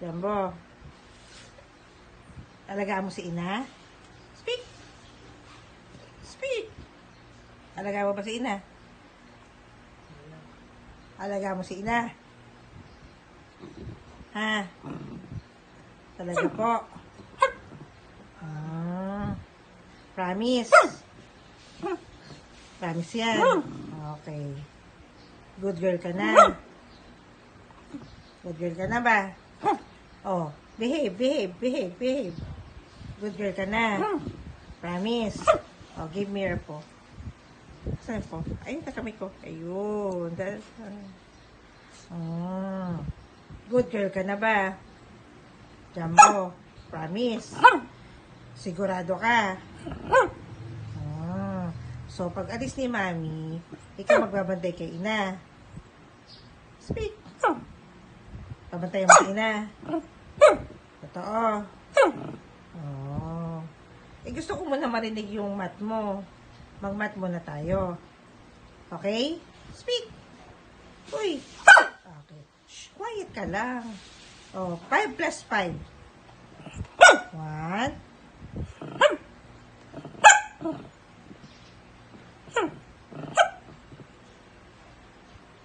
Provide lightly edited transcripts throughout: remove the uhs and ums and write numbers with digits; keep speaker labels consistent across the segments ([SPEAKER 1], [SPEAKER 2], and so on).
[SPEAKER 1] Jumbo. Alagaan mo si ina? Speak. Speak. Alagaan mo ba si ina? Alagaan mo si ina? Ha? Talaga po. Promise. Promise yan. Okay. Good girl ka na. Good girl ka na ba? Oh, behave. Good girl ka na. Promise. Oh, give me your paw. Saan po? Ayun, kakamay ko. Ayun. Good girl ka na ba? Jumbo. Promise. Sigurado ka. So, pag alis ni Mami, ikaw magbabantay kay ina. Speak. Pabantayan mo si ina. Totoo. Oh. Gusto ko muna marinig yung mat mo. Mag-mat muna tayo. Okay? Speak. Uy. Okay. Shh, quiet ka lang. Oh, 5 plus 5. 1.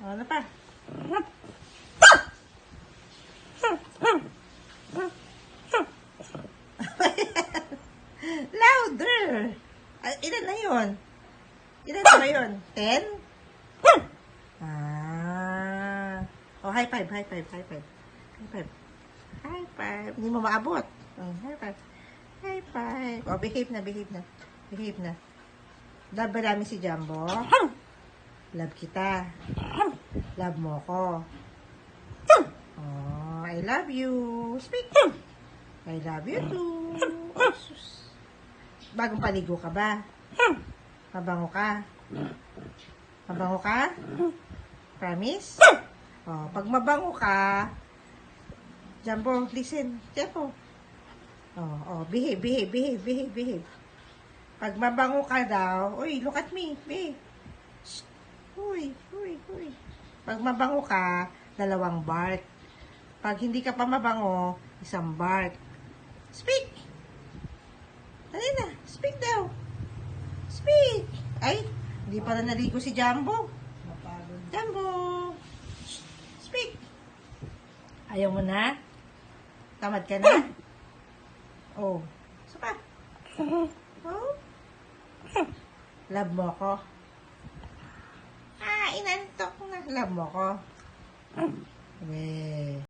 [SPEAKER 1] Ano pa? Louder! Ay, ilan na yun? Ilan na ba yun? 10? Oh, high five. High five. Hindi mo maabot. Oh, high five. Oh, behave na. Love ba namin si Jumbo? Love kita. Love mo ko. Oh, I love you. Speak. I love you too. Oh, sus. Bagong paligo ka ba? Mabango ka? Promise? Oh, pag mabango ka, Jumbo, listen. Jumbo. Oh, behave. Pag mabango ka daw, uy, look at me, behave. Uy. Pag mabango ka, 2 bark. Pag hindi ka pa mabango, 1 bark. Speak! Dali na, speak daw. Speak! Ay, hindi pa na naligo si Jumbo. Jumbo! Speak! Ayaw mo na? Tamad ka na? Oh, sapa? Oh? Love mo ko? Inantok na. Love mo ko?